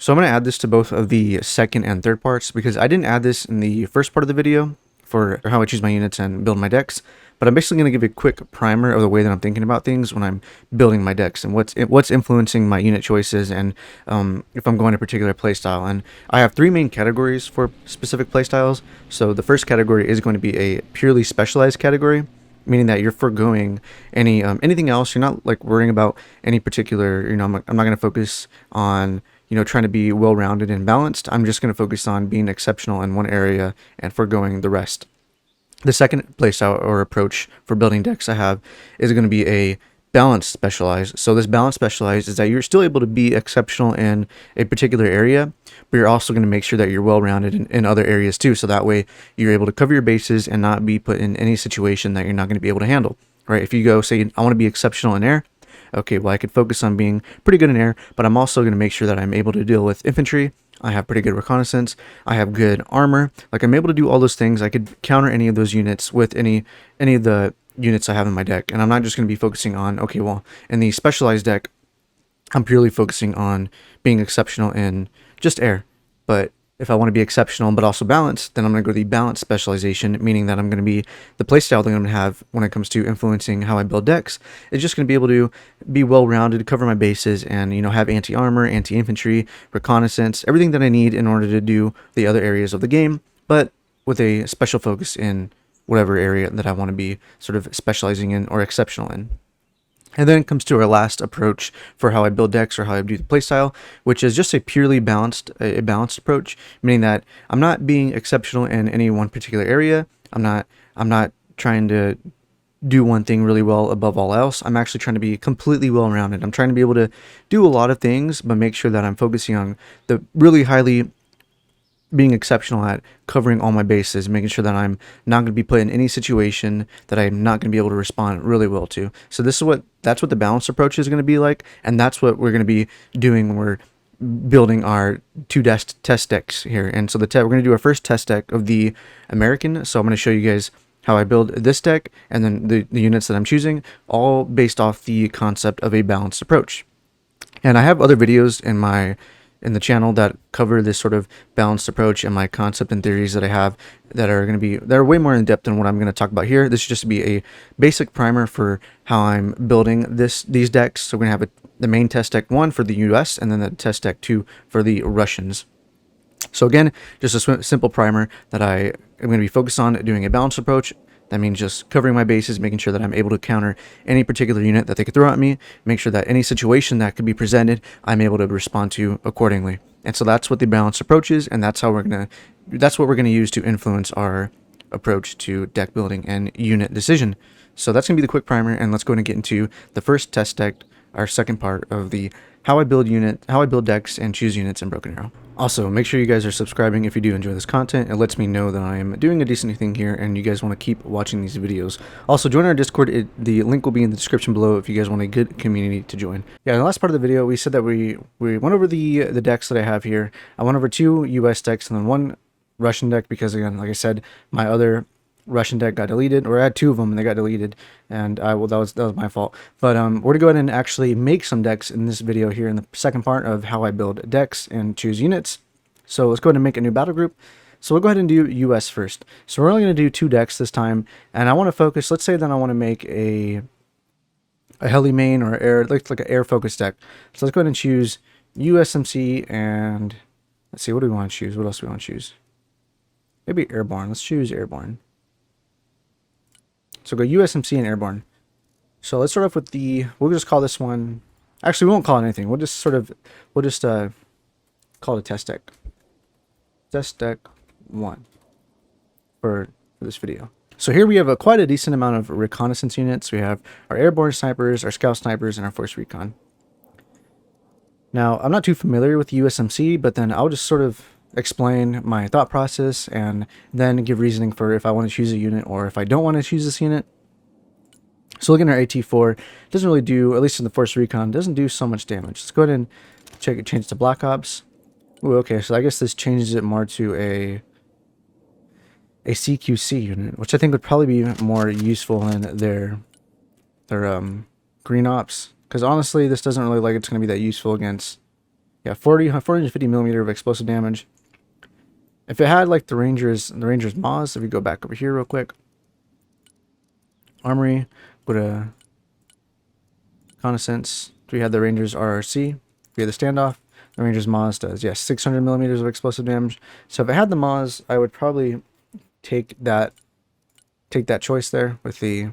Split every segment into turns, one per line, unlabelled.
So I'm going to add this to both of the second and third parts because I didn't add this in the first part of the video for how I choose my units and build my decks. But I'm basically going to give you a quick primer of the way that I'm thinking about things when I'm building my decks and what's influencing my unit choices and if I'm going a particular playstyle. And I have three main categories for specific playstyles. So the first category is going to be a purely specialized category, meaning that you're foregoing anything else. You're not like worrying about any particular. I'm not going to focus on trying to be well-rounded and balanced. I'm just going to focus on being exceptional in one area and foregoing the rest. The second playstyle or approach for building decks I have is going to be a balanced specialized. So this balanced specialized is that you're still able to be exceptional in a particular area, but you're also going to make sure that you're well-rounded in other areas too. So that way you're able to cover your bases and not be put in any situation that you're not going to be able to handle, right? If you go say, I want to be exceptional in air, okay, well, I could focus on being pretty good in air, but I'm also going to make sure that I'm able to deal with infantry. I have pretty good reconnaissance. I have good armor. Like, I'm able to do all those things. I could counter any of those units with any of the units I have in my deck. And I'm not just going to be focusing on, okay, well, in the specialized deck, I'm purely focusing on being exceptional in just air. But if I want to be exceptional but also balanced, then I'm going to go to the balanced specialization, meaning that I'm going to be the playstyle that I'm going to have when it comes to influencing how I build decks. It's just going to be able to be well-rounded, cover my bases, and have anti-armor, anti-infantry, reconnaissance, everything that I need in order to do the other areas of the game, but with a special focus in whatever area that I want to be sort of specializing in or exceptional in. And then it comes to our last approach for how I build decks or how I do the playstyle, which is just a purely balanced approach, meaning that I'm not being exceptional in any one particular area. I'm not trying to do one thing really well above all else. I'm actually trying to be completely well-rounded. I'm trying to be able to do a lot of things, but make sure that I'm focusing on the really highly being exceptional at covering all my bases, making sure that I'm not going to be put in any situation that I'm not going to be able to respond really well to. So that's what the balanced approach is going to be like, and that's what we're going to be doing when we're building our two test decks here. And so we're going to do our first test deck of the American. So I'm going to show you guys how I build this deck and then the units that I'm choosing, all based off the concept of a balanced approach. And I have other videos in the channel that cover this sort of balanced approach and my concept and theories that I have that are way more in depth than what I'm going to talk about here. This should just be a basic primer for how I'm building these decks. So we're going to have the main test deck 1 for the US and then the test deck 2 for the Russians. So again, just a simple primer that I am going to be focused on doing a balanced approach. That means just covering my bases, making sure that I'm able to counter any particular unit that they could throw at me, make sure that any situation that could be presented, I'm able to respond to accordingly. And so that's what the balanced approach is, and that's what we're going to use to influence our approach to deck building and unit decision. So that's going to be the quick primer, and let's go and get into the first test deck, our second part of the how I build decks and choose units in Broken Arrow. Also, make sure you guys are subscribing if you do enjoy this content. It lets me know that I am doing a decent thing here and you guys want to keep watching these videos. Also, join our Discord. The link will be in the description below if you guys want a good community to join. Yeah, in the last part of the video, we said that we went over the decks that I have here. I went over 2 US decks and then 1 Russian deck because, again, like I said, my other Russian deck got deleted, or I had 2 of them and they got deleted, and that was my fault. But we're gonna go ahead and actually make some decks in this video here in the second part of how I build decks and choose units. So let's go ahead and make a new battle group. So we'll go ahead and do US first. So we're only gonna do 2 decks this time, and I want to focus. Let's say that I want to make a heli main or air, like an air focused deck. So let's go ahead and choose USMC, and let's see, what do we want to choose? What else do we want to choose? Maybe airborne. Let's choose airborne. So go USMC and airborne. So let's start off with we'll just call this one, actually we won't call it anything. We'll just call it a test deck. Test deck 1 for this video. So here we have quite a decent amount of reconnaissance units. We have our airborne snipers, our scout snipers, and our force recon. Now, I'm not too familiar with USMC, but then I'll just sort of explain my thought process and then give reasoning for if I want to choose a unit or if I don't want to choose this unit. So looking at our AT4, it doesn't really do, at least in the Force Recon, doesn't do so much damage. Let's go ahead and change it to Black Ops. Ooh, okay, so I guess this changes it more to a CQC unit, which I think would probably be more useful in their Green Ops. Because honestly, this doesn't really like it's going to be that useful against Yeah, 450 millimeter of explosive damage. If it had like the Ranger's Maws, if we go back over here real quick, Armory, go to Reconnaissance. We had the Ranger's RRC. We had the standoff. The Ranger's Maws does, yes, 600 millimeters of explosive damage. So if it had the Maws, I would probably take that choice there with the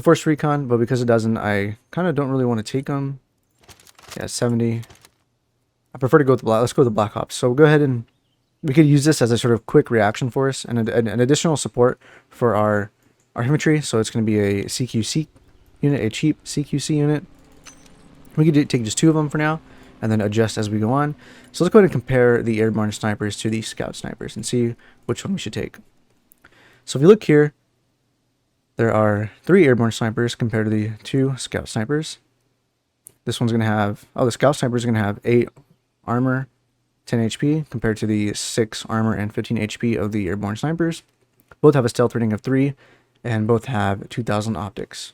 Force Recon, but because it doesn't, I kind of don't really want to take them. Yeah, 70. I prefer to go with the let's go with the Black Ops. So we'll go ahead and we could use this as a sort of quick reaction force and an additional support for our infantry. So it's going to be a CQC unit, a cheap CQC unit. We could take just 2 of them for now and then adjust as we go on. So let's go ahead and compare the airborne snipers to the scout snipers and see which one we should take. So if you look here, there are 3 airborne snipers compared to the 2 scout snipers. This one's going to have, the scout sniper is going to have 8 armor, 10 HP compared to the 6 armor and 15 HP of the airborne snipers. Both have a stealth rating of 3 and both have 2000 optics.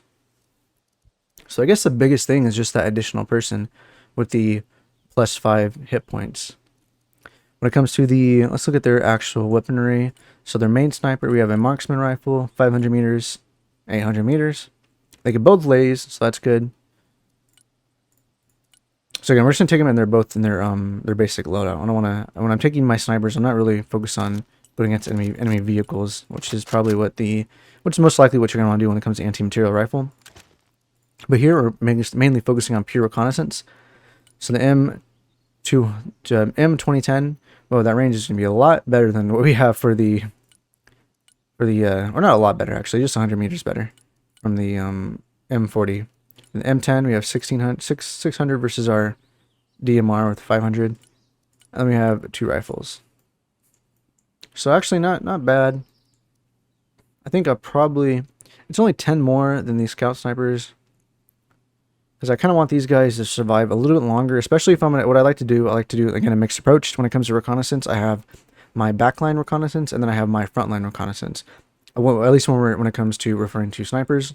So I guess the biggest thing is just that additional person with the +5 hit points. When it comes to the, let's look at their actual weaponry. So their main sniper, we have a marksman rifle, 500 meters, 800 meters. They can both laze, so that's good. So again, we're just gonna take them and they're both in their basic loadout. I don't wanna, when I'm taking my snipers, I'm not really focused on going against enemy vehicles, which is probably which is most likely what you're gonna want to do when it comes to anti-material rifle. But here we're mainly focusing on pure reconnaissance. So the M2010, well, that range is gonna be a lot better than what we have for the or not a lot better actually, just 100 meters better from the M40. In the M10 we have 600 versus our DMR with 500, and then we have 2 rifles. So actually not bad. I think it's only 10 more than these scout snipers, because I kind of want these guys to survive a little bit longer, especially if what I like to do again a mixed approach when it comes to reconnaissance. I have my backline reconnaissance and then I have my frontline reconnaissance, well, at least when it comes to referring to snipers.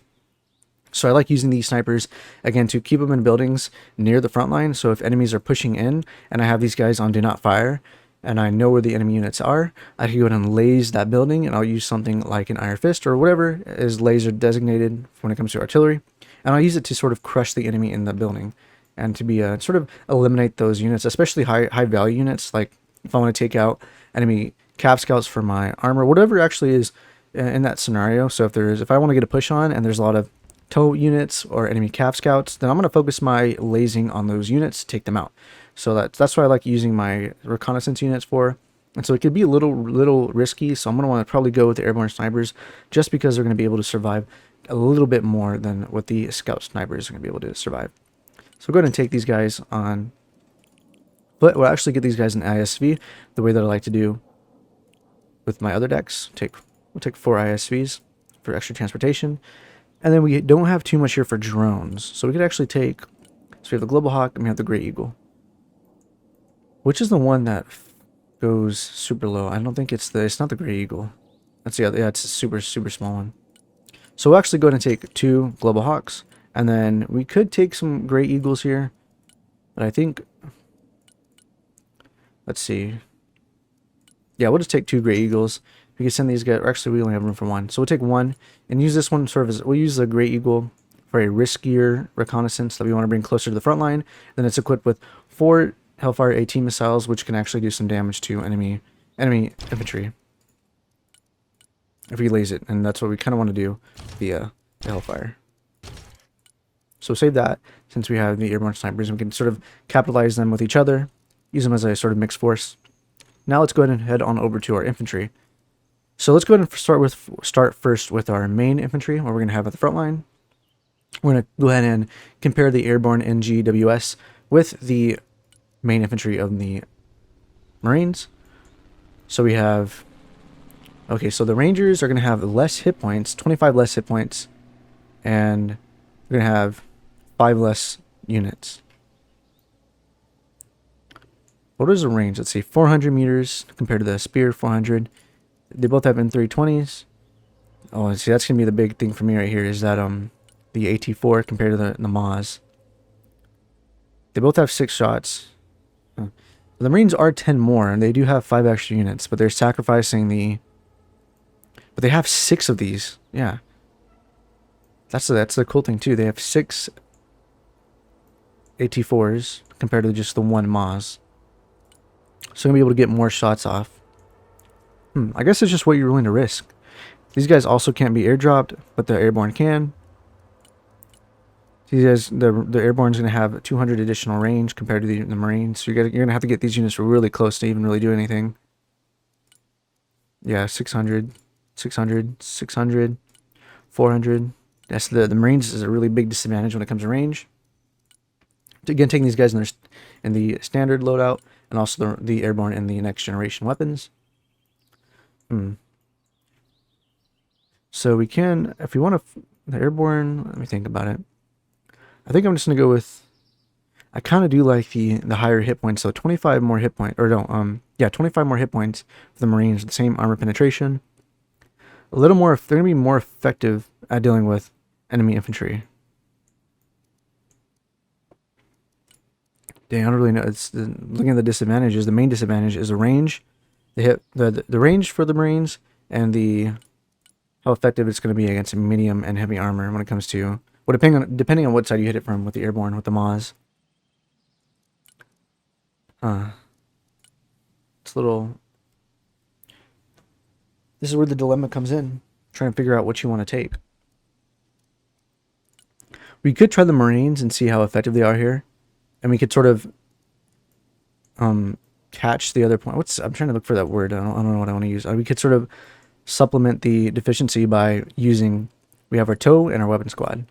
So I like using these snipers, again, to keep them in buildings near the front line. So if enemies are pushing in and I have these guys on do not fire and I know where the enemy units are, I can go ahead and laze that building, and I'll use something like an Iron Fist or whatever is laser designated when it comes to artillery. And I'll use it to sort of crush the enemy in the building and to be sort of eliminate those units, especially high value units. Like if I want to take out enemy Cav Scouts for my armor, whatever actually is in that scenario. So if I want to get a push on and there's a lot of tow units or enemy Cav Scouts, then I'm going to focus my lasing on those units to take them out. So that's what I like using my reconnaissance units for. And so it could be a little risky, so I'm going to want to probably go with the airborne snipers just because they're going to be able to survive a little bit more than what the scout snipers are going to be able to survive. So go ahead and take these guys on, but we'll actually get these guys in ISV the way that I like to do with my other decks. We'll take 4 ISVs for extra transportation. And then we don't have too much here for drones. So we could actually take, so we have the Global Hawk and we have the Great Eagle. Which is the one that goes super low? I don't think it's not the Great Eagle. That's the other, yeah, it's a super small one. So we'll actually go ahead and take 2 Global Hawks. And then we could take some Great Eagles here. But I think, let's see. Yeah, we'll just take 2 Great Eagles. We can send these guys, or actually we only have room for 1. So we'll take 1 and use this one sort of as, we'll use the Great Eagle for a riskier reconnaissance that we want to bring closer to the front line. Then it's equipped with 4 Hellfire AT missiles, which can actually do some damage to enemy infantry if we laze it. And that's what we kind of want to do, the Hellfire. So save that, since we have the airborne snipers, and we can sort of capitalize them with each other, use them as a sort of mixed force. Now let's go ahead and head on over to our infantry. So let's go ahead and start first with our main infantry, what we're going to have at the front line. We're going to go ahead and compare the airborne NGWS with the main infantry of the Marines. So we have, okay, so the Rangers are going to have less hit points, 25 less hit points, and we're going to have 5 less units. What is the range? Let's see, 400 meters compared to the Spear, 400. They both have M320s. Oh, see, that's gonna be the big thing for me right here, is that the AT4 compared to the Maz. They both have 6 shots. The Marines are 10 more, and they do have 5 extra units, but they're sacrificing the... But they have 6 of these. Yeah. That's the cool thing, too. They have 6 AT4s compared to just the 1 Maz. So I'm going to be able to get more shots off. I guess it's just what you're willing to risk. These guys also can't be airdropped, but the airborne can. These guys, the airborne is going to have 200 additional range compared to the Marines. So you're going to have to get these units really close to even really do anything. Yeah, 600, 600, 600, 400. That's the Marines is a really big disadvantage when it comes to range. Again, taking these guys in the standard loadout, and also the airborne and the next generation weapons. So we can, if we want to, the airborne, let me think about it. I think I'm just going to go with, I kind of do like the higher hit points, so 25 more hit points, or no, yeah, 25 more hit points for the Marines, the same armor penetration. A little more, they're going to be more effective at dealing with enemy infantry. Dang, I don't really know. Looking at the disadvantages, the main disadvantage is the range. The range for the Marines, and how effective it's going to be against medium and heavy armor when it comes to, well, depending on what side you hit it from with the airborne, with the Maz. It's a little... This is where the dilemma comes in, trying to figure out what you want to take. We could try the Marines and see how effective they are here, and we could sort of catch the other point. I'm trying to look for that word. I don't know what I want to use. We could sort of supplement the deficiency by using, we have our TOW and our weapon squad.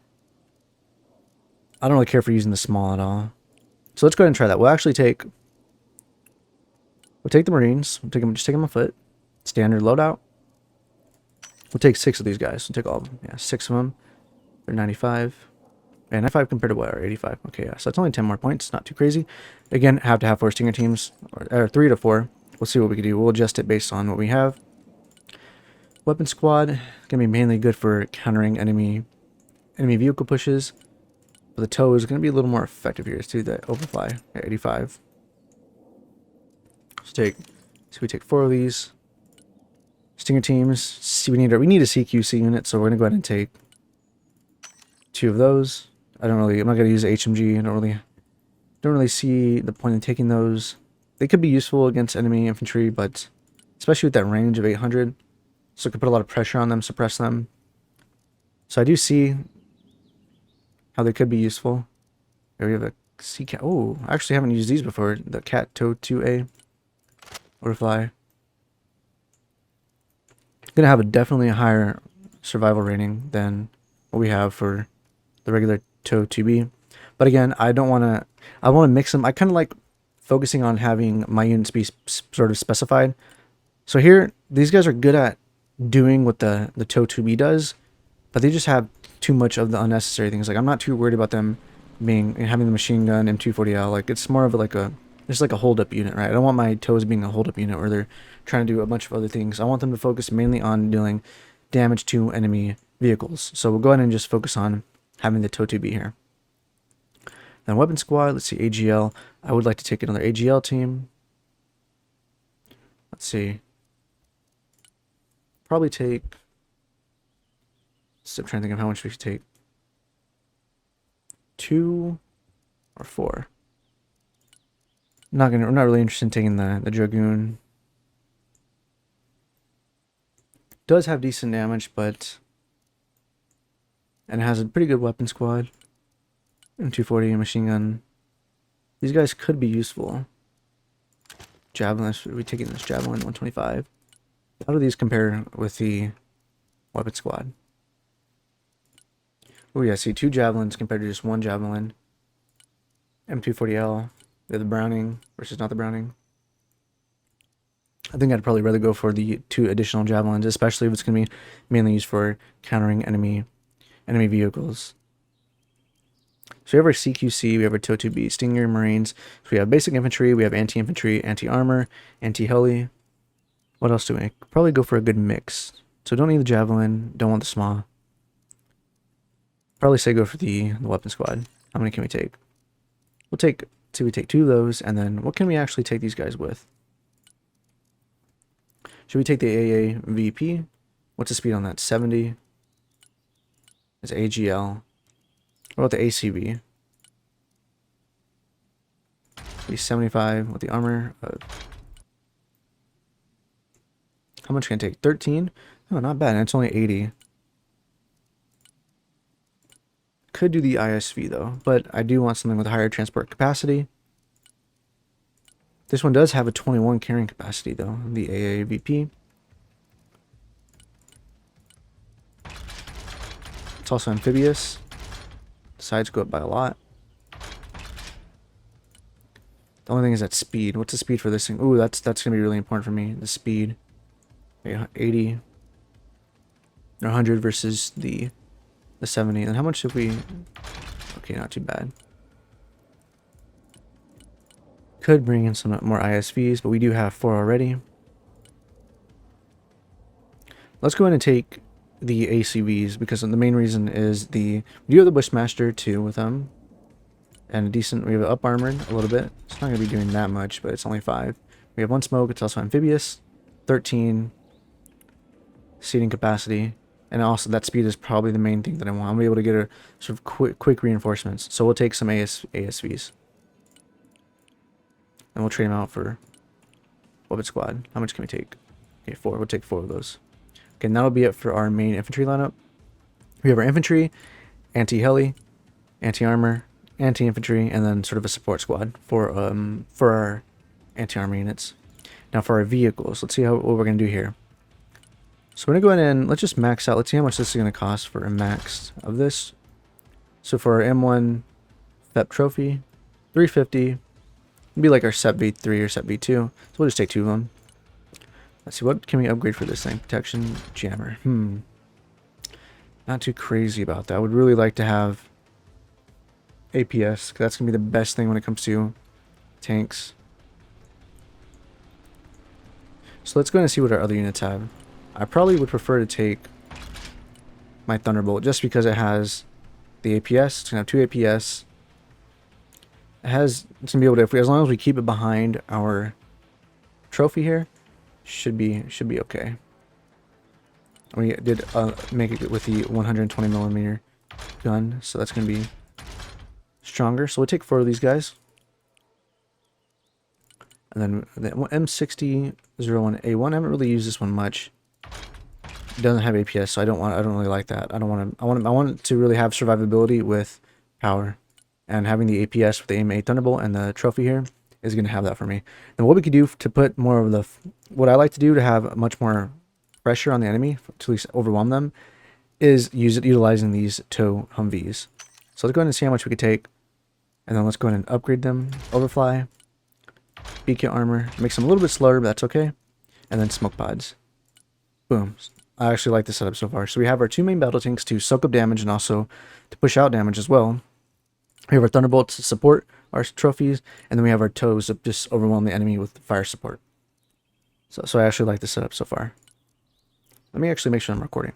I don't really care for using the small at all. So let's go ahead and try that. We'll take the Marines. Just take them on foot. Standard loadout. We'll take 6 of these guys. We'll take all of them. Yeah, 6 of them. They're 95. And 95 compared to what? Or 85. Okay, yeah. So it's only 10 more points. Not too crazy. Again, have to have 4 Stinger teams. Or 3 to 4. We'll see what we can do. We'll adjust it based on what we have. Weapon squad. Going to be mainly good for countering enemy vehicle pushes. But the TOW is going to be a little more effective here. Let's do the overfly at 85. So we take 4 of these. Stinger teams. See, we need a CQC unit, so we're gonna go ahead and take 2 of those. I'm not gonna use HMG. I don't really see the point in taking those. They could be useful against enemy infantry, but especially with that range of 800, so it could put a lot of pressure on them, suppress them. So I do see how they could be useful. Here we have a CCAT. Oh, I actually haven't used these before. The CAT TOW 2A. Overfly. Gonna have definitely a higher survival rating than what we have for the regular TOW 2B. But again, I want to mix them. I kind of like focusing on having my units be sort of specified. So here, these guys are good at doing what the TOW 2B does, but they just have too much of the unnecessary things. Like, I'm not too worried about them having the machine gun M240L. Like, it's more of just like a hold-up unit, right? I don't want my TOWs being a hold-up unit where they're trying to do a bunch of other things. I want them to focus mainly on dealing damage to enemy vehicles. So we'll go ahead and just focus on having the TOW 2B here. Then weapon squad, let's see, AGL. I would like to take another AGL team. Let's see. Probably take... So I'm trying to think of how much we should take. 2 or 4. I'm not really interested in taking the Dragoon. Does have decent damage, and it has a pretty good weapon squad. M240 machine gun. These guys could be useful. Javelin, we're taking this Javelin 125. How do these compare with the weapon squad? Oh yeah, see, 2 Javelins compared to just 1 Javelin. M240L. The Browning versus not the Browning. I think I'd probably rather go for the 2 additional Javelins, especially if it's going to be mainly used for countering enemy vehicles. So we have our CQC, we have our TOW 2B, Stinger, Marines. So we have basic infantry, we have anti-infantry, anti-armor, anti-heli. What else do we make? Probably go for a good mix. So don't need the Javelin, don't want the SMA. Probably say go for the weapon squad. How many can we take? We'll take So we take 2 of those, and then what can we actually take these guys with? Should we take the AAVP? What's the speed on that? 70. It's AGL. What about the ACV? Be 75 with the armor. How much can I take? 13? Oh, not bad. And it's only 80. Could do the ISV though, but I do want something with higher transport capacity. This one does have a 21 carrying capacity though, the AAVP. It's also amphibious. Sides go up by a lot. The only thing is that speed. What's the speed for this thing? Ooh, that's gonna be really important for me. The speed. 80 or 100 versus the 70. And how much if we... Okay, not too bad. Could bring in some more ISVs, but we do have 4 already. Let's go ahead and take the ACVs, because the main reason is we do have the Bushmaster too with them. And a decent... We have it up armored a little bit. It's not going to be doing that much, but it's only 5. We have 1 smoke. It's also amphibious. 13 seating capacity. And also that speed is probably the main thing that I want. I'm able to get a sort of quick reinforcements. So we'll take some ASVs. And we'll trade them out for weapon squad. How much can we take? Okay, 4. We'll take 4 of those. Okay, and that'll be it for our main infantry lineup. We have our infantry, anti-heli, anti-armor, anti-infantry, and then sort of a support squad for our anti-armor units. Now for our vehicles, let's see what we're going to do here. So we're going to go ahead and let's just max out. Let's see how much this is going to cost for a max of this. So for our M1 FEP trophy, 350. It'd be like our SEP V3 or SEP V2. So we'll just take 2 of them. Let's see, what can we upgrade for this thing? Protection, jammer. Not too crazy about that. I would really like to have APS, because that's going to be the best thing when it comes to tanks. So let's go ahead and see what our other units have. I probably would prefer to take my Thunderbolt just because it has the APS. It's going to have 2 APS. It's going to be able to, as long as we keep it behind our trophy here, should be okay. We did make it with the 120mm gun, so that's going to be stronger. So we'll take 4 of these guys. And then the M6001A1, I haven't really used this one much. It doesn't have APS, so I don't really like that. I want it to really have survivability with power. And having the APS with the AIM-8 Thunderbolt and the trophy here is going to have that for me. And what we could do to put more of the... What I like to do to have much more pressure on the enemy, to at least overwhelm them, is utilizing these tow Humvees. So let's go ahead and see how much we could take. And then let's go ahead and upgrade them. Overfly. BK armor. Makes them a little bit slower, but that's okay. And then smoke pods. Boom. I actually like the setup so far. So we have our 2 main battle tanks to soak up damage and also to push out damage as well. We have our Thunderbolts to support our trophies, and then we have our tows that just overwhelm the enemy with fire support. So I actually like the setup so far. Let me actually make sure I'm recording.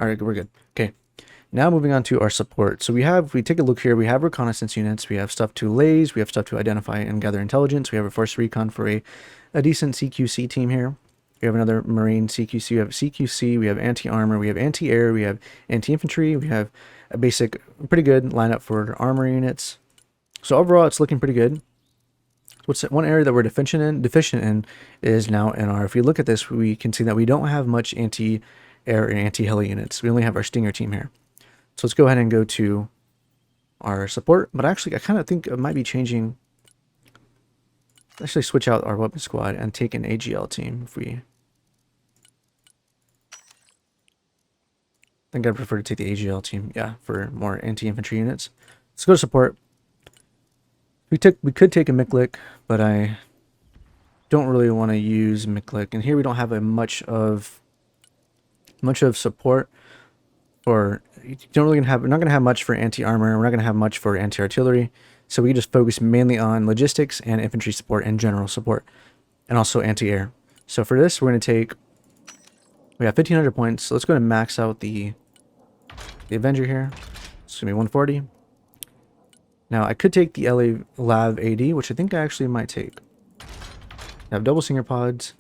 Alright, we're good. Okay. Now moving on to our support. So we take a look here, we have reconnaissance units, we have stuff to laze, we have stuff to identify and gather intelligence, we have a force recon for a decent CQC team here. We have another Marine CQC, we have CQC, we have anti-armor, we have anti-air, we have anti-infantry, we have a basic, pretty good lineup for armor units. So overall, it's looking pretty good. What's one area that we're deficient in is now in our, if you look at this, we can see that we don't have much anti-air and anti-heli units. We only have our Stinger team here. So let's go ahead and go to our support. But actually, I kind of think it might be changing. Let's actually switch out our weapon squad and take an AGL team if we... I think I'd prefer to take the AGL team, yeah, for more anti-infantry units. Let's go to support. We could take a Miklik, but I don't really want to use Miklik. And here we don't have a much of support for. You don't really have. We're not going to have much for anti-armor. We're not going to have much for anti-artillery. So we just focus mainly on logistics and infantry support and general support, and also anti-air. So for this, we're going to take. We have 1,500 points. So let's go ahead and max out the Avenger here. It's going to be 140. Now, I could take the LA Lav AD, which I think I actually might take. I have double Stinger pods.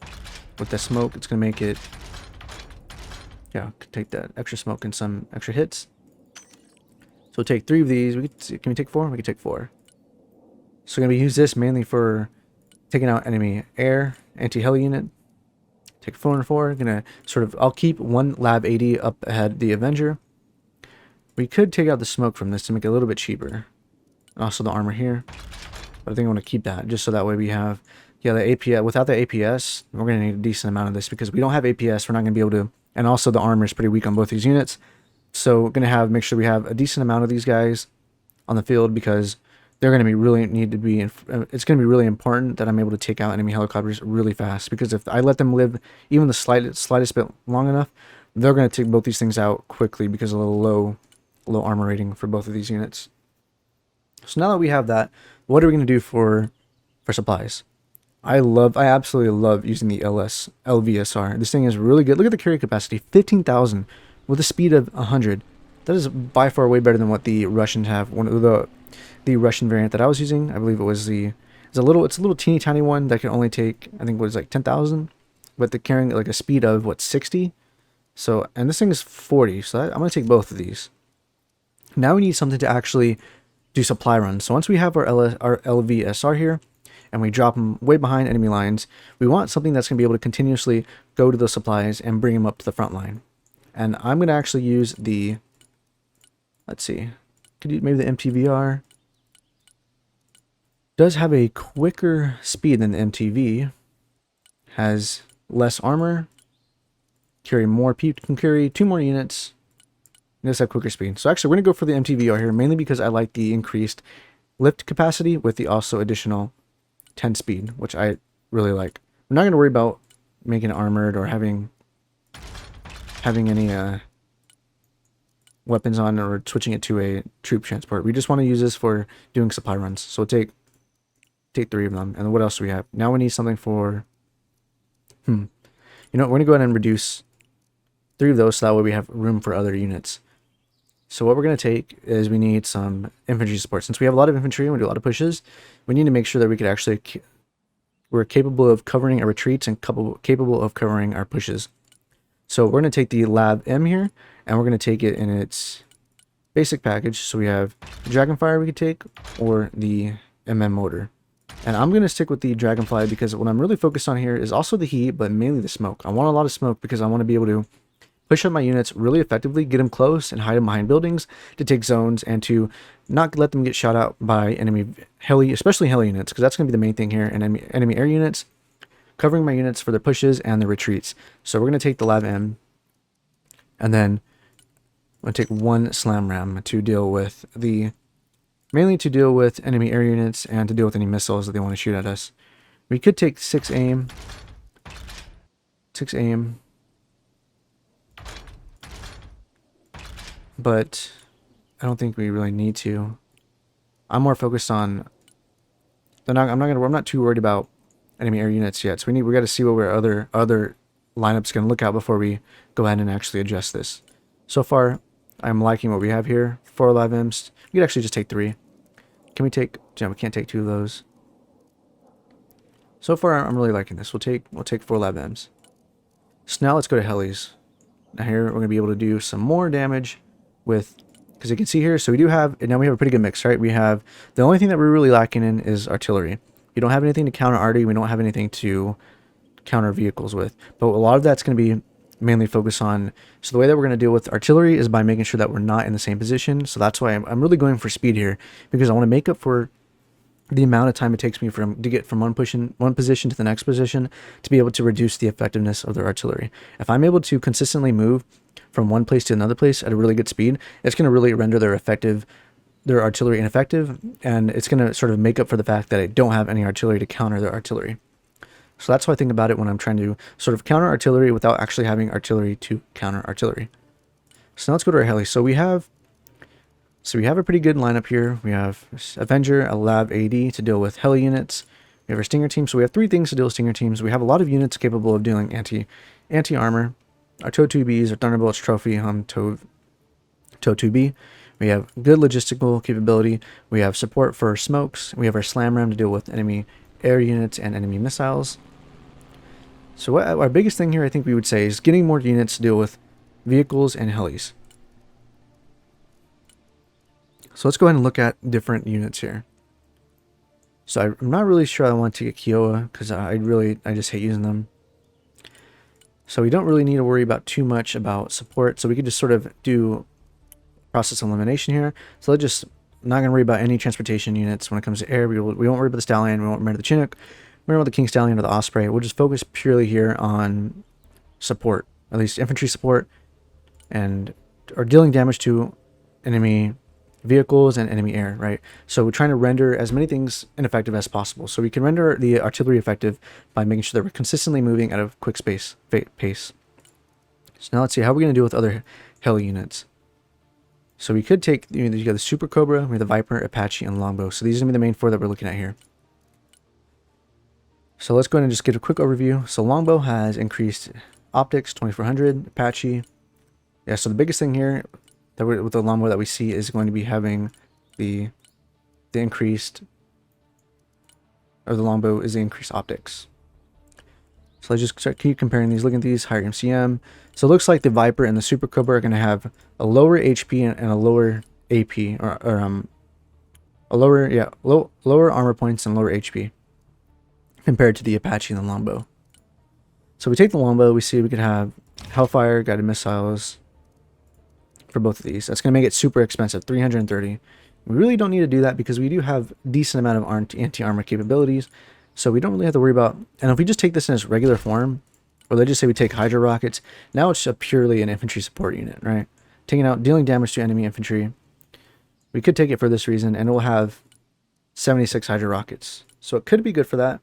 With the smoke, it's going to make it... Yeah, could take that extra smoke and some extra hits. So we'll take 3 of these. Can we take 4? We can take 4. So we're going to use this mainly for taking out enemy air, anti-heli unit. Take 4 and 4. Gonna sort of... I'll keep 1 Lab 80 up ahead the Avenger. We could take out the smoke from this to make it a little bit cheaper. Also the armor here. But I think I want to keep that just so that way we have... Yeah, the APS, without the APS, we're going to need a decent amount of this because we don't have APS, we're not going to be able to, and also the armor is pretty weak on both these units. So we're going to make sure we have a decent amount of these guys on the field because they're going to be it's going to be really important that I'm able to take out enemy helicopters really fast because if I let them live even the slightest bit long enough, they're going to take both these things out quickly because of the low armor rating for both of these units. So now that we have that, what are we going to do for supplies? I absolutely love using the LVSR. This thing is really good. Look at the carry capacity, 15,000 with a speed of 100. That is by far way better than what the Russians have. One of the Russian variant that I was using, I believe it was it's a little teeny tiny one that can only take, I think it was like 10,000, but they're carrying like a speed of what, 60. So, and this thing is 40. So I'm going to take both of these. Now we need something to actually do supply runs. So once we have our LVSR here, and we drop them way behind enemy lines, we want something that's going to be able to continuously go to those supplies and bring them up to the front line. And I'm going to actually use the, let's see, maybe the MTVR. Does have a quicker speed than the MTV, has less armor, can carry 2 more units, and does have quicker speed. So actually we're going to go for the MTVR here, mainly because I like the increased lift capacity with the also additional 10 speed, which I really like. I'm not going to worry about making it armored or having any weapons on or switching it to a troop transport. We just want to use this for doing supply runs. So we'll take 3 of them. And what else do we have? Now we need something for... You know, we're going to go ahead and reduce 3 of those so that way we have room for other units. So what we're going to take is we need some infantry support. Since we have a lot of infantry and we do a lot of pushes, we need to make sure that we're capable of covering our retreats and capable of covering our pushes. So we're going to take the Lab M here, and we're going to take it in its basic package. So we have the Dragonfire we could take, or the MM motor. And I'm going to stick with the Dragonfly because what I'm really focused on here is also the heat, but mainly the smoke. I want a lot of smoke because I want to be able to push up my units really effectively, get them close and hide them behind buildings to take zones and to not let them get shot out by enemy heli, especially heli units, because that's going to be the main thing here, and enemy air units, covering my units for their pushes and their retreats. So we're going to take the Lav M, and then I'm going to take 1 Slam Ram to deal with mainly to deal with enemy air units and to deal with any missiles that they want to shoot at us. We could take 6 aim, but I don't think we really need to. I'm more focused on I'm not too worried about enemy air units yet. So we got to see what our other lineups can look at before we go ahead and actually adjust this. So far, I'm liking what we have here. 4 Live M's. We could actually just take 3. Can we take? Yeah, we can't take 2 of those. So far, I'm really liking this. We'll take 4 Lab M's. So now let's go to helis. Now here we're gonna be able to do some more damage with, because you can see here, so we have a pretty good mix, right? We have, the only thing that we're really lacking in is artillery. We don't have anything to counter arty, we don't have anything to counter vehicles with, but a lot of that's going to be mainly focused on, so the way that we're going to deal with artillery is by making sure that we're not in the same position. So that's why I'm really going for speed here, because I want to make up for the amount of time it takes me to get from one position to the next position to be able to reduce the effectiveness of their artillery. If I'm able to consistently move from one place to another place at a really good speed, it's going to really render their artillery ineffective, and it's going to sort of make up for the fact that I don't have any artillery to counter their artillery. So that's how I think about it when I'm trying to sort of counter artillery without actually having artillery to counter artillery. So now let's go to our heli. So we have a pretty good lineup here. We have Avenger, a Lab AD to deal with heli units. We have our Stinger team. So we have 3 things to deal with Stinger teams. We have a lot of units capable of dealing anti-armor. Our TOW 2Bs, our Thunderbolts, Trophy, TOW 2B. We have good logistical capability. We have support for smokes. We have our slam ram to deal with enemy air units and enemy missiles. So what our biggest thing here, I think we would say, is getting more units to deal with vehicles and helis. So let's go ahead and look at different units here. So I'm not really sure I want to get Kiowa because I just hate using them. So we don't really need to worry about too much about support. So we could just sort of do process elimination here. So let's just not going to worry about any transportation units when it comes to air. We won't worry about the Stallion. We won't worry about the Chinook. We won't worry about the King Stallion or the Osprey. We'll just focus purely here on support, at least infantry support, and or dealing damage to enemy vehicles and enemy air, right? So we're trying to render as many things ineffective as possible. So we can render the artillery effective by making sure that we're consistently moving at a quick pace. So now let's see how we're going to deal with other heli units. So we could take, you got the Super Cobra, we have the Viper, Apache, and Longbow. So these are going to be the main four that we're looking at here. So let's go ahead and just get a quick overview. So Longbow has increased optics, 2400, Apache. Yeah, so the biggest thing here that with the Longbow that we see is going to be having the increased, or the Longbow is the increased optics. So let's just keep comparing these. Look at these, higher MCM. So it looks like the Viper and the Super Cobra are going to have a lower HP and a lower AP, or a lower armor points and lower HP compared to the Apache and the Longbow. So we take the Longbow, we see we could have Hellfire, guided missiles for both of these. That's going to make it super expensive, 330. We really don't need to do that because we do have a decent amount of anti-armor capabilities. So we don't really have to worry about, and if we just take this in its regular form, or let's just say we take Hydra rockets, now it's purely an infantry support unit, right? Dealing damage to enemy infantry. We could take it for this reason, and it will have 76 Hydra rockets. So it could be good for that.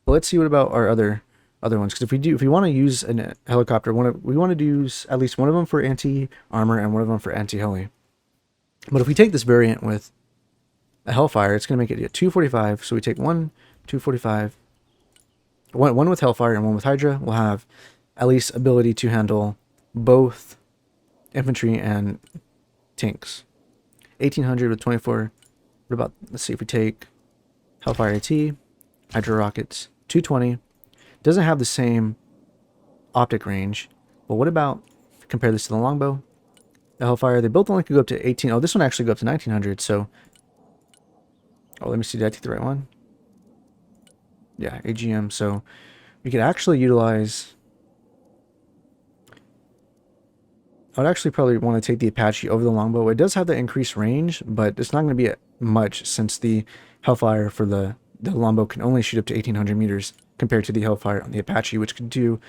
But let's see what about our other ones, because if we want to use a helicopter, we want to use at least one of them for anti-armor and one of them for anti-heli. But if we take this variant with a Hellfire, it's going to make it a 245. So we take 245, one with Hellfire and one with Hydra. We'll have at least ability to handle both infantry and tanks. 1800 with 24. What about, let's see if we take Hellfire AT, Hydra rockets, 220. Doesn't have the same optic range, but what about compare this to the Longbow, the Hellfire? They both only could go up to 18. Oh, this one actually go up to 1900. So, oh, let me see. Did I take the right one? Yeah, AGM. So we could actually utilize. I would actually probably want to take the Apache over the Longbow. It does have the increased range, but it's not going to be much since the Hellfire for the Longbow can only shoot up to 1800 meters compared to the Hellfire on the Apache, which could do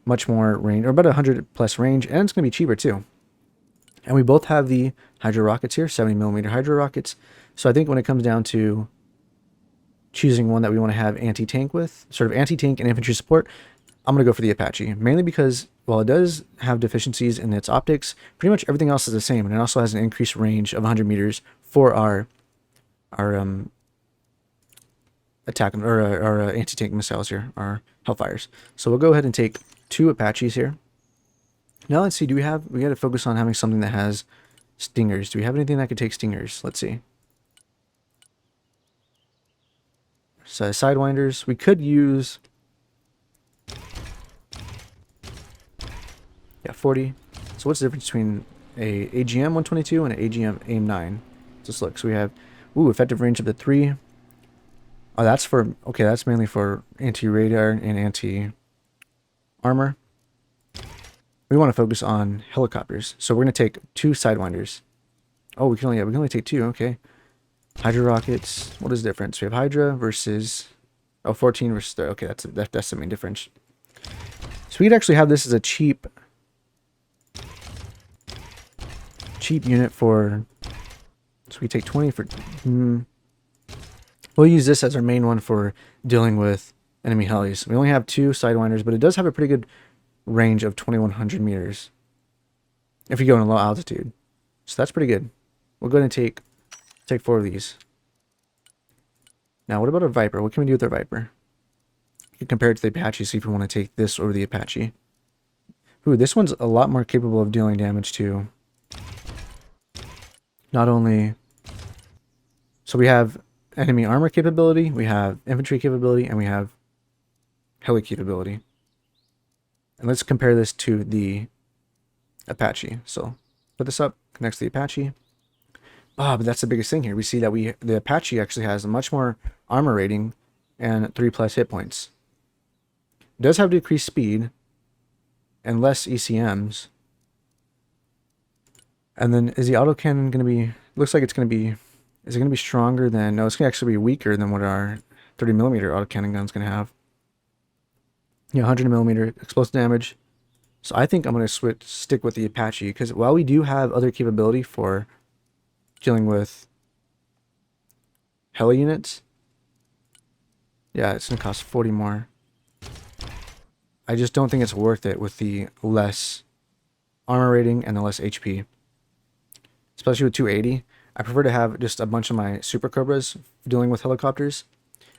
much more range, or about 100 plus range, and it's going to be cheaper too. And we both have the Hydra rockets here, 70mm Hydra rockets. So I think when it comes down to choosing one that we want to have anti-tank with, sort of anti-tank and infantry support, I'm going to go for the Apache, mainly because while it does have deficiencies in its optics, pretty much everything else is the same, and it also has an increased range of 100 meters for our attack or our anti-tank missiles here, our Hellfires. So we'll go ahead and take 2 Apaches here. Now let's see, we got to focus on having something that has stingers. Do we have anything that could take stingers? Let's see. So Sidewinders, we could use 40. So what's the difference between a AGM 122 and an AGM AIM-9? Just look. So we have effective range up to 3. Oh, that's for, okay, that's mainly for anti-radar and anti-armor. We want to focus on helicopters. So we're going to take 2 Sidewinders. Oh, we can only take 2, okay. Hydra rockets, what is the difference? We have Hydra versus, 14 versus 3. Okay, that's the main difference. So we could actually have this as a cheap unit for, so we take 20 for, we'll use this as our main one for dealing with enemy helis. We only have 2 Sidewinders, but it does have a pretty good range of 2100 meters if you go in a low altitude. So that's pretty good. We'll go ahead and take 4 of these. Now, what about a Viper? What can we do with our Viper? You can compare it to the Apache, see if we want to take this over the Apache. Ooh, this one's a lot more capable of dealing damage to not only... So we have enemy armor capability, we have infantry capability, and we have heli capability. And let's compare this to the Apache. So put this up, connects to the Apache. But that's the biggest thing here. We see that the Apache actually has a much more armor rating and 3+ hit points. It does have decreased speed and less ECMs. And then is the autocannon going to be... Looks like it's going to be... Is it going to be stronger than... No, it's going to actually be weaker than what our 30mm autocannon gun's going to have. Yeah, 100mm explosive damage. So I think I'm going to stick with the Apache, because while we do have other capability for dealing with heli units, yeah, it's going to cost 40 more. I just don't think it's worth it with the less armor rating and the less HP. Especially with 280. I prefer to have just a bunch of my Super Cobras dealing with helicopters,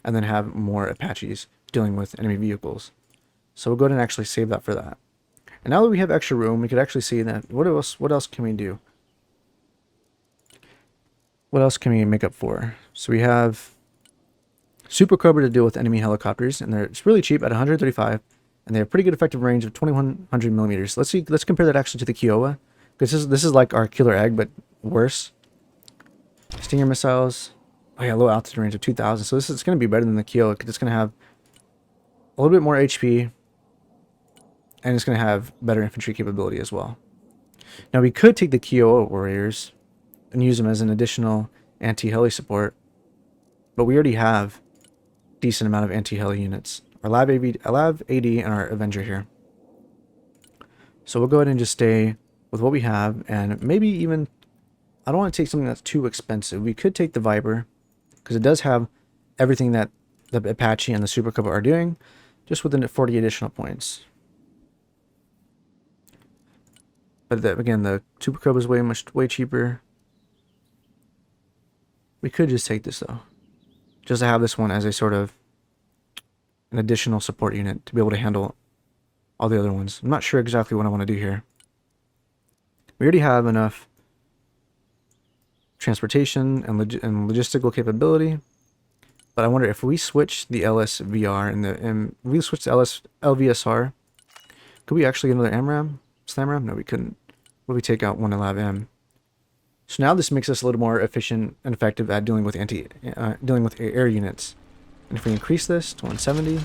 and then have more Apaches dealing with enemy vehicles. So we'll go ahead and actually save that for that. And now that we have extra room, we could actually see that what else can we do? What else can we make up for? So we have Super Cobra to deal with enemy helicopters, and it's really cheap at 135, and they have pretty good effective range of 2100mm. Let's compare that actually to the Kiowa, because this is like our killer egg, but worse. Stinger missiles. Oh yeah, low altitude range of 2000. So this is going to be better than the Kiowa, because it's going to have a little bit more HP, and it's going to have better infantry capability as well. Now we could take the Kiowa warriors and use them as an additional anti-heli support, but we already have a decent amount of anti-heli units. Our Lav AD and our Avenger here. So we'll go ahead and just stay with what we have, and maybe even... I don't want to take something that's too expensive. We could take the Viper, because it does have everything that the Apache and the Super Cobra are doing, just within 40 additional points. But again, the Super Cobra is way cheaper. We could just take this though, just to have this one as a sort of an additional support unit to be able to handle all the other ones. I'm not sure exactly what I want to do here. We already have enough transportation and logistical capability, but I wonder if we switch the LSVR and we switch the LVSR, could we actually get another MRAM? SlamRAM? No, we couldn't. What if we take out one Lav M? So now this makes us a little more efficient and effective at dealing with air units. And if we increase this to 170,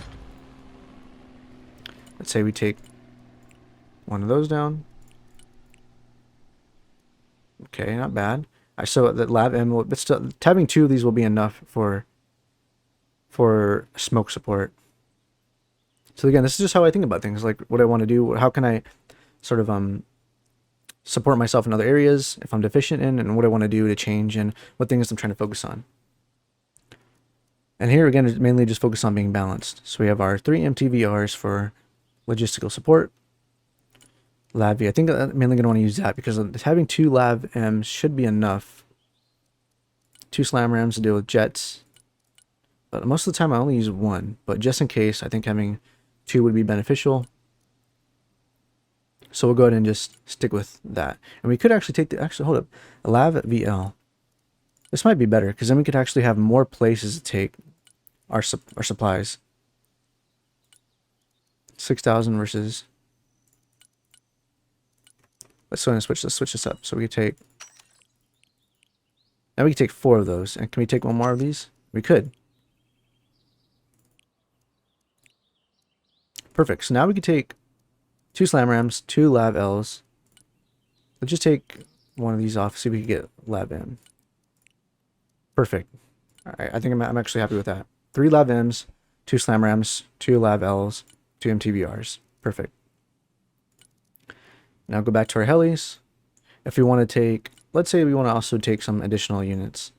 let's say we take one of those down. Okay, not bad. I saw that Lav M, but still, having 2 of these will be enough for smoke support. So again, this is just how I think about things, like what I want to do. How can I sort of support myself in other areas if I'm deficient in, and what I want to do to change, and what things I'm trying to focus on. And here again, it's mainly just focus on being balanced. So we have our 3 MTVRs for logistical support. Lav V, I think I'm mainly going to want to use that, because having 2 Lav M's should be enough. 2 SlamRAMs to deal with jets. But most of the time I only use 1, but just in case, I think having 2 would be beneficial. So we'll go ahead and just stick with that. And we could actually take hold up, a Lav VL. This might be better, because then we could actually have more places to take our supplies. 6,000 versus... Let's go ahead and switch this up. So we could take... Now we can take 4 of those. And can we take one more of these? We could. Perfect. So now we could take 2 SlamRAMs, 2 Lav Ls. Let's just take one of these off, see if we can get Lav M. Perfect. Alright, I think I'm actually happy with that. 3 Lav Ms, 2 SlamRAMs, 2 Lav Ls, 2 MTVRs. Perfect. Now go back to our helis. If we want to take, let's say we want to also take some additional units.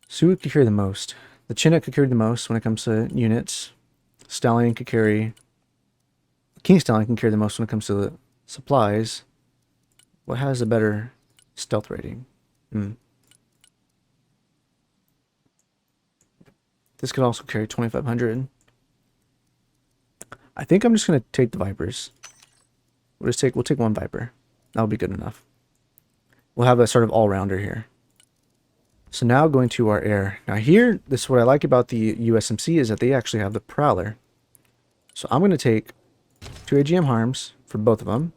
So who could carry the most? The Chinook could carry the most when it comes to units. Stallion could carry... King Stallion can carry the most when it comes to the supplies. What has a better stealth rating? This could also carry 2,500. I think I'm just going to take the Vipers. We'll take 1 Viper. That'll be good enough. we'll have a sort of all-rounder here. So now going to our air. Now here, this is what I like about the USMC is that they actually have the Prowler. So I'm going to take 2 AGM harms for both of them.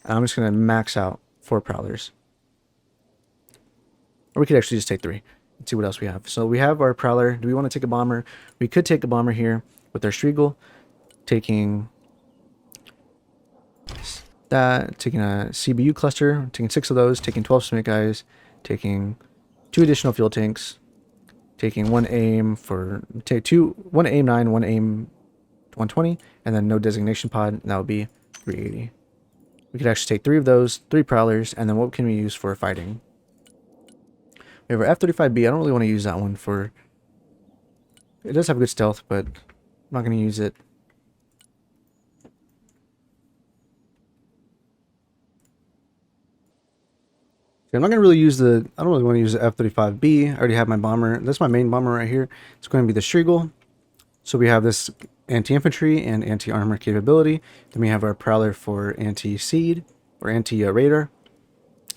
And I'm just going to max out 4 Prowlers. Or we could actually just take 3. Let's see what else we have. So we have our Prowler. Do we want to take a bomber? We could take a bomber here with our Striegel. Taking that, taking a CBU cluster, taking 6 of those, taking 12 Smith guys, taking 2 additional fuel tanks, taking 1 aim for, take 1 aim 9, 1 aim 120, and then no designation pod, and that would be 380. We could actually take 3 of those, 3 Prowlers, and then what can we use for fighting? We have our F-35B. I don't really want to use that one for... It does have good stealth, but I'm not going to use it. I'm not going to really use the... I don't really want to use the F-35B. I already have my bomber. That's my main bomber right here. It's going to be the Striegel. So we have this anti-infantry and anti-armor capability. Then we have our Prowler for anti-seed or anti-radar.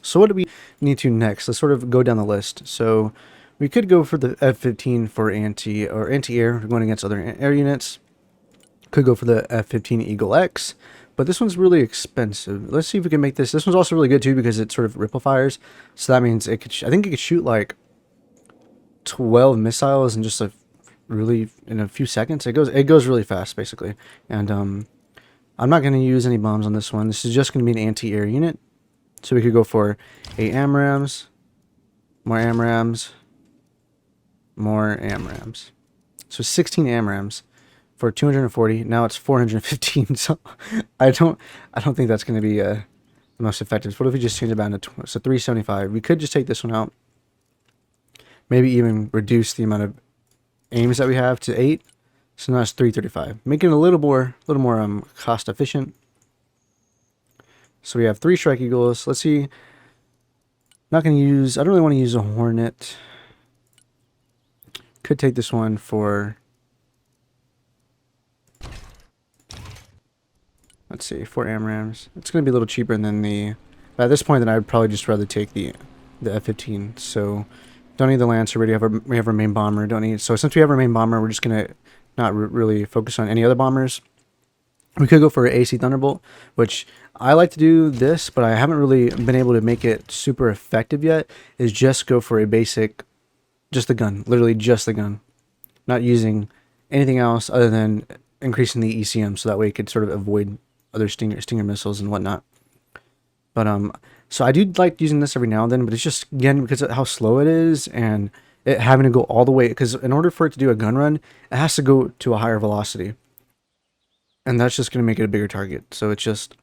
So what do we need to next? Let's sort of go down the list. So we could go for the F-15 for anti-air, going against other air units. Could go for the F-15 Eagle X, but this one's really expensive. Let's see if we can make this. This one's also really good too because it sort of ripple fires. So that means it could. I think it could shoot like 12 missiles in just a in a few seconds. It goes really fast basically. And I'm not going to use any bombs on this one. This is just going to be an anti-air unit. So we could go for 8 AMRAAMs, more AMRAAMs, more AMRAAMs. So 16 AMRAAMs for 240. Now it's 415. So I don't think that's going to be the most effective. What if we just change it down to 375? We could just take this one out. Maybe even reduce the amount of aims that we have to 8. So now it's 335, making it a little more cost efficient. So we have 3 Strike Eagles. Let's see. Not going to use... I don't really want to use a Hornet. Could take this one for... Let's see. 4 AMRAAMs. It's going to be a little cheaper than the... At this point, then I'd probably just rather take the F-15. So don't need the Lancer. We have our main bomber. Don't need... So since we have our main bomber, we're just going to not really focus on any other bombers. We could go for an AC Thunderbolt, which I like to do this, but I haven't really been able to make it super effective yet, is just go for a basic, just the gun, literally just the gun. Not using anything else other than increasing the ECM, so that way it could sort of avoid other Stinger missiles and whatnot. But, so I do like using this every now and then, but it's just, again, because of how slow it is, and it having to go all the way, because in order for it to do a gun run, it has to go to a higher velocity. And that's just going to make it a bigger target. So it's just,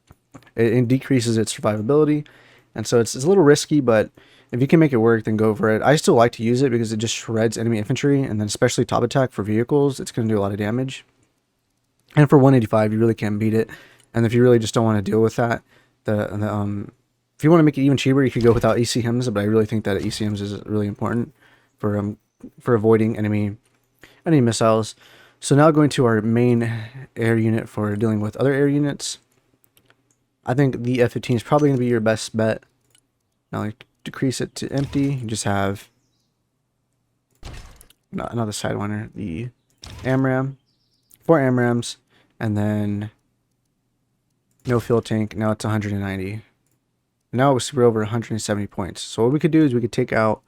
it decreases its survivability. And so it's a little risky, but if you can make it work, then go for it. I still like to use it because it just shreds enemy infantry. And then especially top attack for vehicles, it's going to do a lot of damage. And for 185, you really can't beat it. And if you really just don't want to deal with that, if you want to make it even cheaper, you could go without ECMs. But I really think that ECMs is really important for avoiding enemy missiles. So now going to our main air unit for dealing with other air units. I think the F-15 is probably going to be your best bet. Now like, decrease it to empty. You just have another Sidewinder, the AMRAAM, 4 AMRAAMs, and then no fuel tank. Now it's 190. Now we're over 170 points. So what we could do is we could take out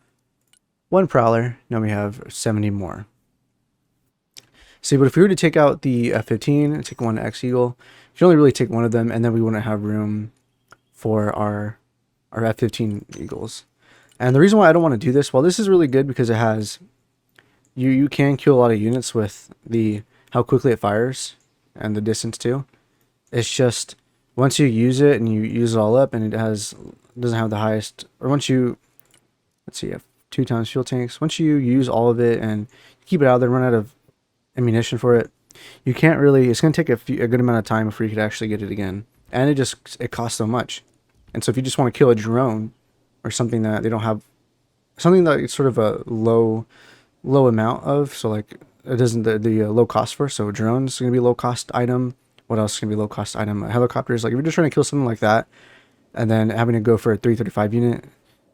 1 Prowler. Now we have 70 more. See, but if we were to take out the F-15 and take 1 X-Eagle, you can only really take 1 of them, and then we wouldn't have room for our F-15 Eagles. And the reason why I don't want to do this, well, this is really good because it has... You can kill a lot of units with how quickly it fires and the distance too. It's just, once you use it and you use it all up and it doesn't have the highest... Or once you... Let's see, you have 2 times fuel tanks. Once you use all of it and keep it out there, run out of ammunition for it, you can't really... It's going to take a good amount of time before you could actually get it again, and it costs so much. And so if you just want to kill a drone or something that they don't have, something that it's sort of a low amount of, so like it doesn't the low cost for, so drones is going to be a low cost item. What else is going to be a low cost item? Helicopters. Like if you're just trying to kill something like that, and then having to go for a 335 unit,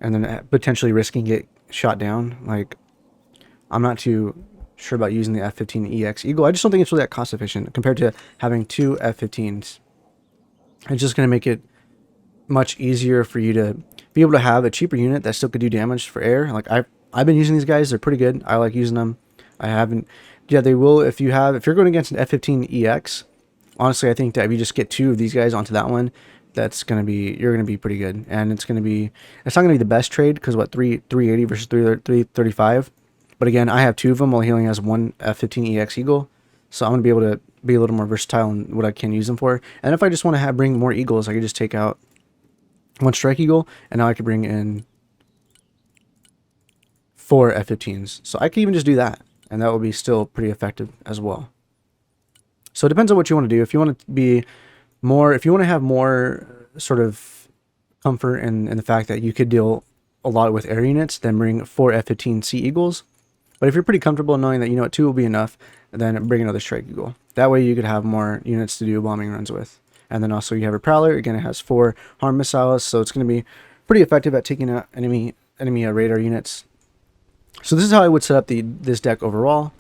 and then potentially risking get shot down. Like, I'm not too sure about using the F-15EX Eagle. I just don't think it's really that cost efficient compared to having two F-15s. It's just going to make it much easier for you to be able to have a cheaper unit that still could do damage for air. Like, I've been using these guys. They're pretty good. I like using them. I haven't. Yeah, they will if you're going against an F-15EX. Honestly, I think that if you just get two of these guys onto that one, you're gonna be pretty good. And it's not gonna be the best trade because 380 versus 335. But again, I have two of them while he only has one F-15EX Eagle, so I'm gonna be able to be a little more versatile in what I can use them for. And if I just want to bring more Eagles, I could just take out one Strike Eagle, and now I could bring in 4 F-15s. So I could even just do that, and that will be still pretty effective as well. So it depends on what you want to do. If you want to have more sort of comfort in the fact that you could deal a lot with air units, then bring 4 F-15C Eagles. But if you're pretty comfortable knowing that, you know what, 2 will be enough, then bring another Strike Eagle. That way you could have more units to do bombing runs with. And then also you have a Prowler. Again, it has 4 harm missiles, so it's going to be pretty effective at taking out enemy radar units. So this is how I would set up this deck overall.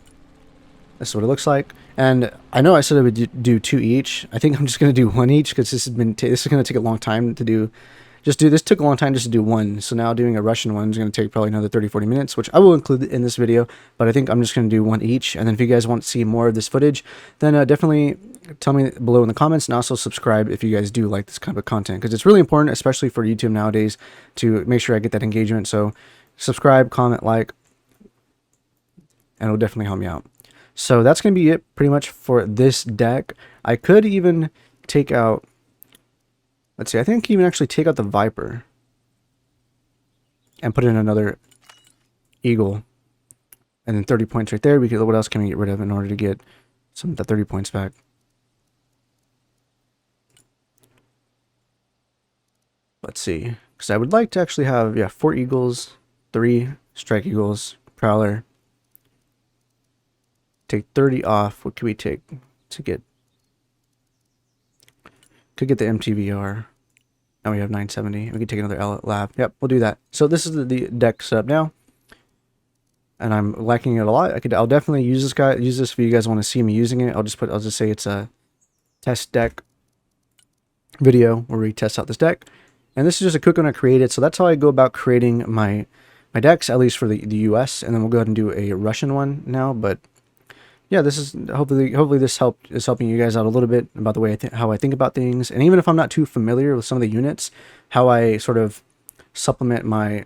This is what it looks like. And I know I said I would do 2 each. I think I'm just going to do 1 each because this is going to take a long time to do. This took a long time just to do one. So now doing a Russian one is going to take probably another 30-40 minutes, which I will include in this video. But I think I'm just going to do 1 each. And then if you guys want to see more of this footage, then definitely tell me below in the comments, and also subscribe if you guys do like this kind of content, because it's really important, especially for YouTube nowadays, to make sure I get that engagement. So subscribe, comment, like, and it'll definitely help me out. So that's going to be it pretty much for this deck. I could even take out, let's see, I think I can even actually take out the Viper and put in another Eagle. And then 30 points right there, because what else can we get rid of in order to get some of the 30 points back? Let's see, because I would like to actually have, 4 Eagles, 3 Strike Eagles, Prowler. Take 30 off. What could we take to get? Could get the MTVR. Now we have 970. We could take another lab. Yep, we'll do that. So this is the deck setup now, and I'm liking it a lot. I'll definitely use this if you guys want to see me using it. I'll just say it's a test deck video where we test out this deck, and this is just a quick one I created. So that's how I go about creating my decks, at least for the US, and then we'll go ahead and do a Russian one now. But yeah, this is hopefully this is helping you guys out a little bit about the way how I think about things, and even if I'm not too familiar with some of the units, how I sort of supplement that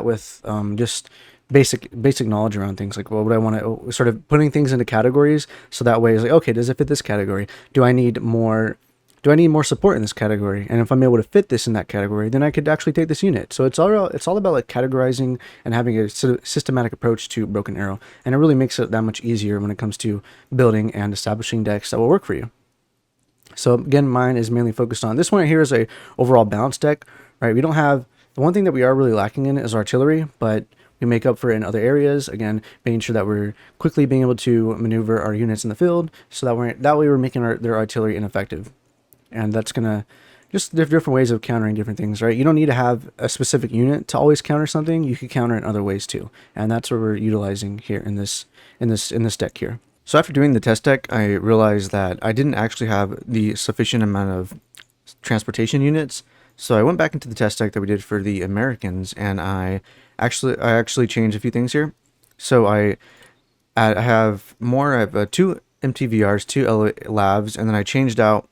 with just basic knowledge around things, like what would I want to sort of putting things into categories, so that way it's like, okay, does it fit this category? Do I need more support in this category? And if I'm able to fit this in that category, then I could actually take this unit. So it's all about like categorizing and having a sort of systematic approach to Broken Arrow, and it really makes it that much easier when it comes to building and establishing decks that will work for you. So again, mine is mainly focused on this one right here is a overall balanced deck, right? We don't have, the one thing that we are really lacking in is artillery, but we make up for it in other areas. Again, making sure that we're quickly being able to maneuver our units in the field, so that way we're making their artillery ineffective. And that's gonna just different ways of countering different things, right? You don't need to have a specific unit to always counter something. You can counter it in other ways too, and that's what we're utilizing here in this deck here. So after doing the test deck, I realized that I didn't actually have the sufficient amount of transportation units. So I went back into the test deck that we did for the Americans, and I actually changed a few things here. So I have 2 MTVRs, 2 LAVs, and then I changed out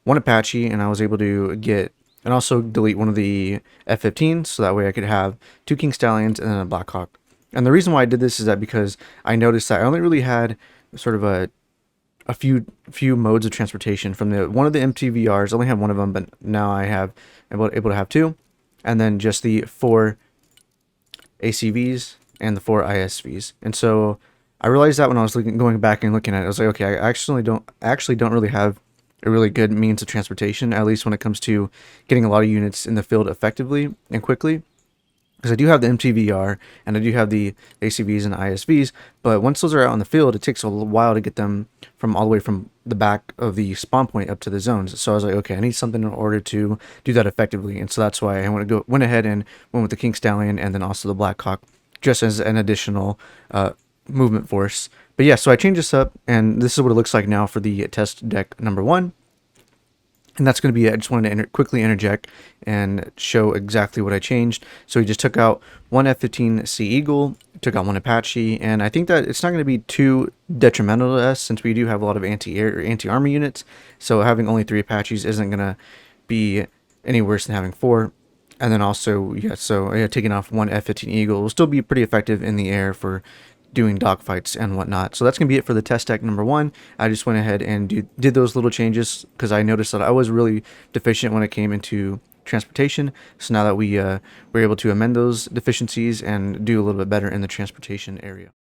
1 Apache, and I was able to get and also delete one of the F-15s, so that way I could have 2 King Stallions and then a Blackhawk. And the reason why I did this is that because I noticed that I only really had sort of a few modes of transportation from one of the MTVRs. I only had one of them, but now I have able to have 2, and then just the 4 ACVs and the 4 ISVs. And so I realized that when I was going back and looking at it, I was like, okay, I actually don't really have a really good means of transportation, at least when it comes to getting a lot of units in the field effectively and quickly. because I do have the MTVR and I do have the ACVs and ISVs, but once those are out on the field, it takes a little while to get them from all the way from the back of the spawn point up to the zones. So I was like, okay, I need something in order to do that effectively, and so that's why I went ahead and went with the King Stallion and then also the Blackhawk, just as an additional movement force. But yeah, so I changed this up, and this is what it looks like now for the test deck number 1. And that's going to be, I just wanted to quickly interject and show exactly what I changed. So we just took out one F-15C Eagle, took out one Apache, and I think that it's not going to be too detrimental to us since we do have a lot of anti-air or anti-armor units. So having only 3 Apaches isn't going to be any worse than having 4. And then also, taking off one F-15 Eagle will still be pretty effective in the air for doing dogfights and whatnot. So that's going to be it for the test deck number 1. I just went ahead and did those little changes because I noticed that I was really deficient when it came into transportation. So now that we were able to amend those deficiencies and do a little bit better in the transportation area.